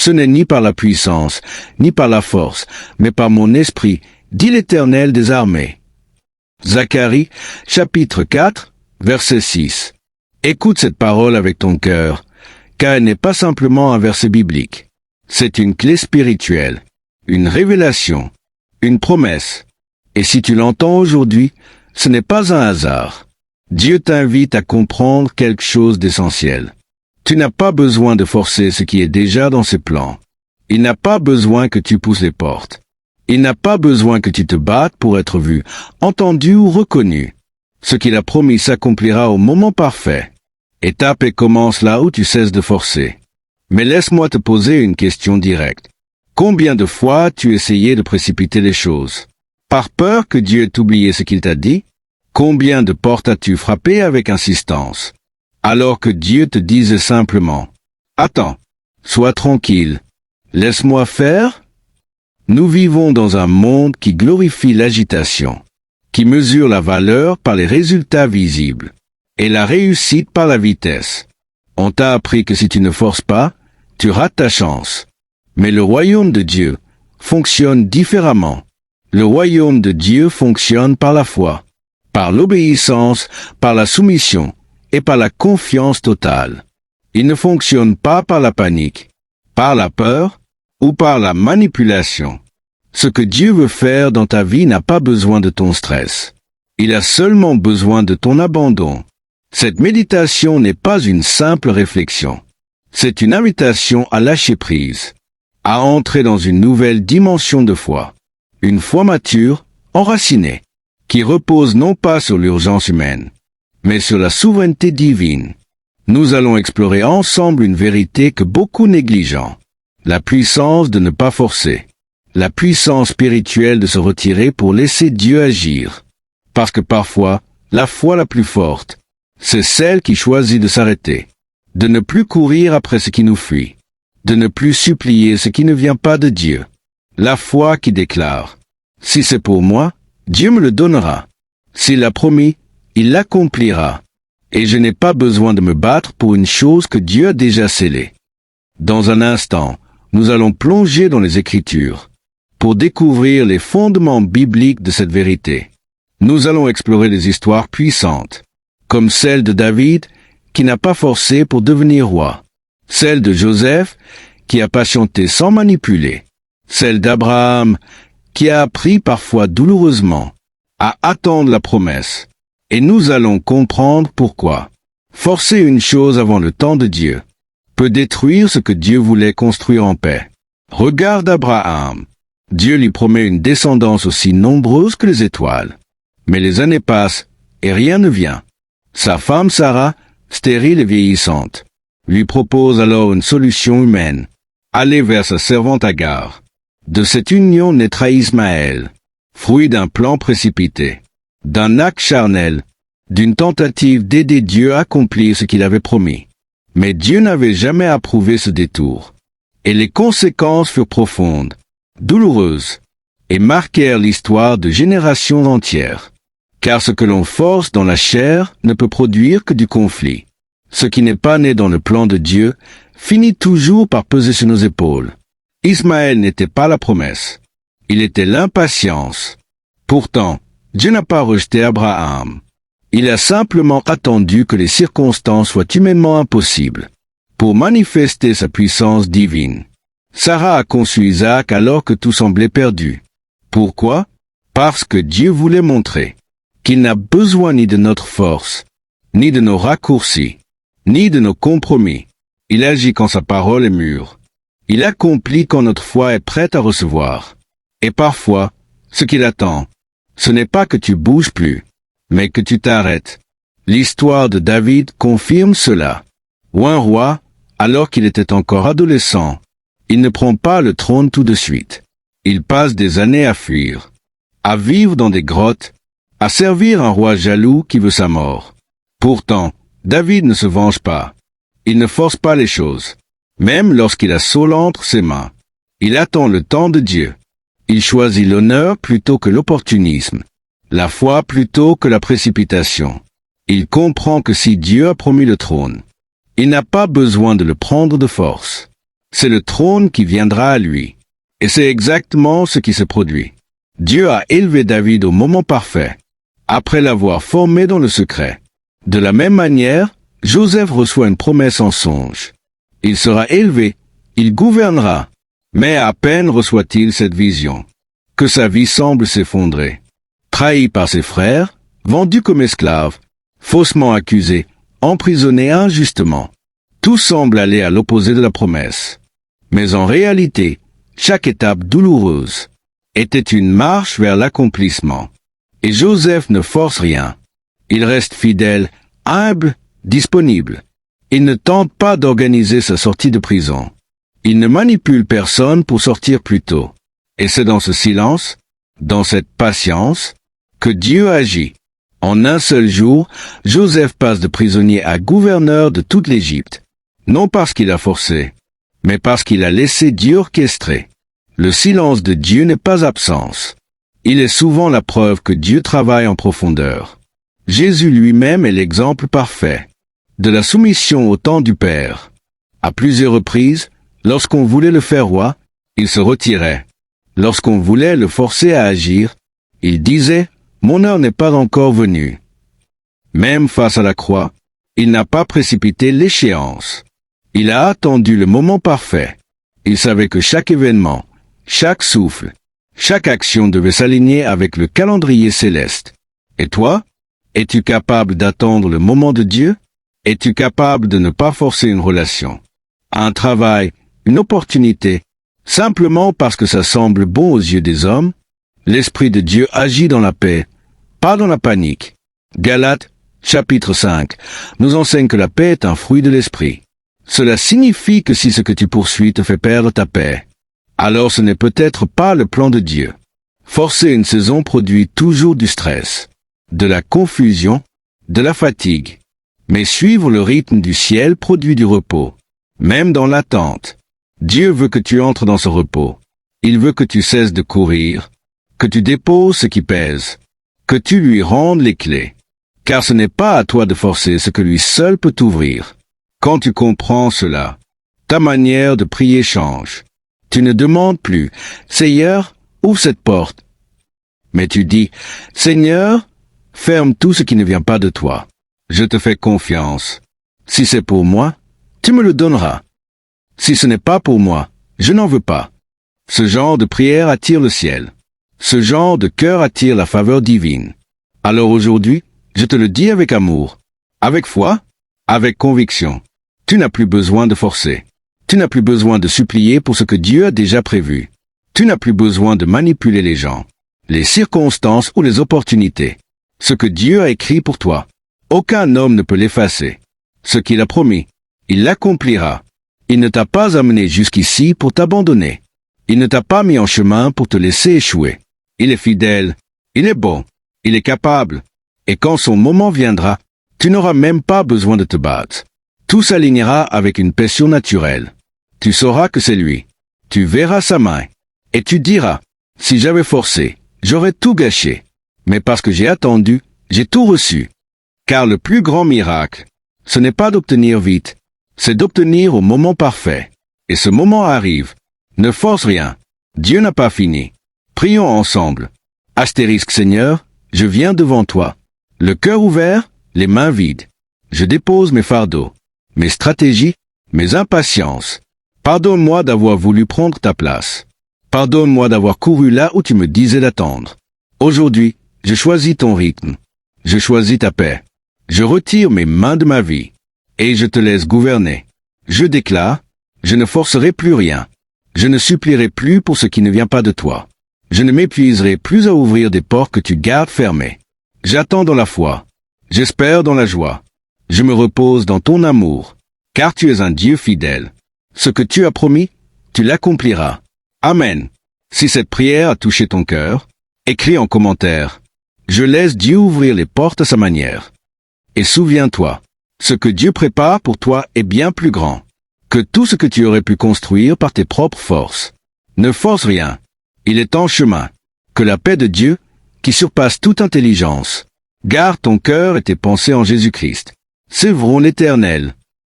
Ce n'est ni par la puissance, ni par la force, mais par mon esprit, dit l'Éternel des armées. Zacharie, chapitre 4, verset 6. Écoute cette parole avec ton cœur, car elle n'est pas simplement un verset biblique. C'est une clé spirituelle, une révélation, une promesse. Et si tu l'entends aujourd'hui, ce n'est pas un hasard. Dieu t'invite à comprendre quelque chose d'essentiel. Tu n'as pas besoin de forcer ce qui est déjà dans ses plans. Il n'a pas besoin que tu pousses les portes. Il n'a pas besoin que tu te battes pour être vu, entendu ou reconnu. Ce qu'il a promis s'accomplira au moment parfait. Étape et commence là où tu cesses de forcer. Mais laisse-moi te poser une question directe. Combien de fois as-tu essayé de précipiter les choses? Par peur que Dieu ait oublié ce qu'il t'a dit? Combien de portes as-tu frappé avec insistance? Alors que Dieu te disait simplement, « Attends, sois tranquille, laisse-moi faire ?» Nous vivons dans un monde qui glorifie l'agitation, qui mesure la valeur par les résultats visibles, et la réussite par la vitesse. On t'a appris que si tu ne forces pas, tu rates ta chance. Mais le royaume de Dieu fonctionne différemment. Le royaume de Dieu fonctionne par la foi, par l'obéissance, par la soumission et par la confiance totale. Il ne fonctionne pas par la panique, par la peur ou par la manipulation. Ce que Dieu veut faire dans ta vie n'a pas besoin de ton stress. Il a seulement besoin de ton abandon. Cette méditation n'est pas une simple réflexion. C'est une invitation à lâcher prise, à entrer dans une nouvelle dimension de foi. Une foi mature, enracinée, qui repose non pas sur l'urgence humaine, mais sur la souveraineté divine. Nous allons explorer ensemble une vérité que beaucoup négligent. La puissance de ne pas forcer. La puissance spirituelle de se retirer pour laisser Dieu agir. Parce que parfois, la foi la plus forte, c'est celle qui choisit de s'arrêter. De ne plus courir après ce qui nous fuit. De ne plus supplier ce qui ne vient pas de Dieu. La foi qui déclare, « Si c'est pour moi, Dieu me le donnera. S'il l'a promis, il l'accomplira. Et je n'ai pas besoin de me battre pour une chose que Dieu a déjà scellée. » Dans un instant, nous allons plonger dans les Écritures pour découvrir les fondements bibliques de cette vérité. Nous allons explorer des histoires puissantes, comme celle de David, qui n'a pas forcé pour devenir roi, celle de Joseph, qui a patienté sans manipuler, celle d'Abraham, qui a appris parfois douloureusement à attendre la promesse. Et nous allons comprendre pourquoi. Forcer une chose avant le temps de Dieu peut détruire ce que Dieu voulait construire en paix. Regarde Abraham. Dieu lui promet une descendance aussi nombreuse que les étoiles. Mais les années passent et rien ne vient. Sa femme Sarah, stérile et vieillissante, lui propose alors une solution humaine. Aller vers sa servante Agar. De cette union naîtra Ismaël, fruit d'un plan précipité, d'un acte charnel, d'une tentative d'aider Dieu à accomplir ce qu'il avait promis. Mais Dieu n'avait jamais approuvé ce détour. Et les conséquences furent profondes, douloureuses, et marquèrent l'histoire de générations entières. Car ce que l'on force dans la chair ne peut produire que du conflit. Ce qui n'est pas né dans le plan de Dieu finit toujours par peser sur nos épaules. Ismaël n'était pas la promesse. Il était l'impatience. Pourtant, Dieu n'a pas rejeté Abraham. Il a simplement attendu que les circonstances soient humainement impossibles pour manifester sa puissance divine. Sarah a conçu Isaac alors que tout semblait perdu. Pourquoi? Parce que Dieu voulait montrer qu'il n'a besoin ni de notre force, ni de nos raccourcis, ni de nos compromis. Il agit quand sa parole est mûre. Il accomplit quand notre foi est prête à recevoir. Et parfois, ce qu'il attend, ce n'est pas que tu bouges plus, mais que tu t'arrêtes. L'histoire de David confirme cela. Ou un roi, alors qu'il était encore adolescent, il ne prend pas le trône tout de suite. Il passe des années à fuir, à vivre dans des grottes, à servir un roi jaloux qui veut sa mort. Pourtant, David ne se venge pas. Il ne force pas les choses. Même lorsqu'il a Saul entre ses mains, il attend le temps de Dieu. Il choisit l'honneur plutôt que l'opportunisme, la foi plutôt que la précipitation. Il comprend que si Dieu a promis le trône, il n'a pas besoin de le prendre de force. c'est le trône qui viendra à lui. Et c'est exactement ce qui se produit. Dieu a élevé David au moment parfait, après l'avoir formé dans le secret. De la même manière, Joseph reçoit une promesse en songe. Il sera élevé, il gouvernera. Mais à peine reçoit-il cette vision, que sa vie semble s'effondrer. Trahi par ses frères, vendu comme esclave, faussement accusé, emprisonné injustement. Tout semble aller à l'opposé de la promesse. Mais en réalité, chaque étape douloureuse était une marche vers l'accomplissement. Et Joseph ne force rien. Il reste fidèle, humble, disponible. Il ne tente pas d'organiser sa sortie de prison. Il ne manipule personne pour sortir plus tôt. Et c'est dans ce silence, dans cette patience, que Dieu agit. En un seul jour, Joseph passe de prisonnier à gouverneur de toute l'Égypte. Non parce qu'il a forcé, mais parce qu'il a laissé Dieu orchestrer. Le silence de Dieu n'est pas absence. Il est souvent la preuve que Dieu travaille en profondeur. Jésus lui-même est l'exemple parfait de la soumission au temps du Père. À plusieurs reprises, lorsqu'on voulait le faire roi, il se retirait. Lorsqu'on voulait le forcer à agir, il disait « Mon heure n'est pas encore venue ». Même face à la croix, il n'a pas précipité l'échéance. Il a attendu le moment parfait. Il savait que chaque événement, chaque souffle, chaque action devait s'aligner avec le calendrier céleste. Et toi, es-tu capable d'attendre le moment de Dieu? Es-tu capable de ne pas forcer une relation, un travail, une opportunité, simplement parce que ça semble bon aux yeux des hommes? L'Esprit de Dieu agit dans la paix, pas dans la panique. Galates, chapitre 5, nous enseigne que la paix est un fruit de l'Esprit. Cela signifie que si ce que tu poursuis te fait perdre ta paix, alors ce n'est peut-être pas le plan de Dieu. Forcer une saison produit toujours du stress, de la confusion, de la fatigue. Mais suivre le rythme du ciel produit du repos. Même dans l'attente, Dieu veut que tu entres dans ce repos. Il veut que tu cesses de courir, que tu déposes ce qui pèse, que tu lui rendes les clés. Car ce n'est pas à toi de forcer ce que lui seul peut t'ouvrir. Quand tu comprends cela, ta manière de prier change. Tu ne demandes plus « Seigneur, ouvre cette porte ». Mais tu dis « Seigneur, ferme tout ce qui ne vient pas de toi. Je te fais confiance. Si c'est pour moi, tu me le donneras. Si ce n'est pas pour moi, je n'en veux pas. » Ce genre de prière attire le ciel. Ce genre de cœur attire la faveur divine. Alors aujourd'hui, je te le dis avec amour, avec foi, avec conviction. Tu n'as plus besoin de forcer. Tu n'as plus besoin de supplier pour ce que Dieu a déjà prévu. Tu n'as plus besoin de manipuler les gens, les circonstances ou les opportunités. Ce que Dieu a écrit pour toi, aucun homme ne peut l'effacer. Ce qu'il a promis, il l'accomplira. Il ne t'a pas amené jusqu'ici pour t'abandonner. Il ne t'a pas mis en chemin pour te laisser échouer. Il est fidèle, il est bon, il est capable. Et quand son moment viendra, tu n'auras même pas besoin de te battre. Tout s'alignera avec une paix surnaturelle. Tu sauras que c'est lui. Tu verras sa main. Et tu diras, si j'avais forcé, j'aurais tout gâché. Mais parce que j'ai attendu, j'ai tout reçu. Car le plus grand miracle, ce n'est pas d'obtenir vite, c'est d'obtenir au moment parfait. Et ce moment arrive. Ne force rien. Dieu n'a pas fini. Prions ensemble. Astérisque Seigneur, je viens devant toi. Le cœur ouvert, les mains vides. Je dépose mes fardeaux, mes stratégies, mes impatiences. Pardonne-moi d'avoir voulu prendre ta place. Pardonne-moi d'avoir couru là où tu me disais d'attendre. Aujourd'hui, je choisis ton rythme. Je choisis ta paix. Je retire mes mains de ma vie. Et je te laisse gouverner. Je déclare, je ne forcerai plus rien. Je ne supplierai plus pour ce qui ne vient pas de toi. Je ne m'épuiserai plus à ouvrir des portes que tu gardes fermées. J'attends dans la foi. J'espère dans la joie. Je me repose dans ton amour. Car tu es un Dieu fidèle. Ce que tu as promis, tu l'accompliras. Amen. Si cette prière a touché ton cœur, écris en commentaire. Je laisse Dieu ouvrir les portes à sa manière. Et souviens-toi, ce que Dieu prépare pour toi est bien plus grand que tout ce que tu aurais pu construire par tes propres forces. Ne force rien. Il est en chemin. Que la paix de Dieu, qui surpasse toute intelligence, garde ton cœur et tes pensées en Jésus-Christ. Servons l'Éternel.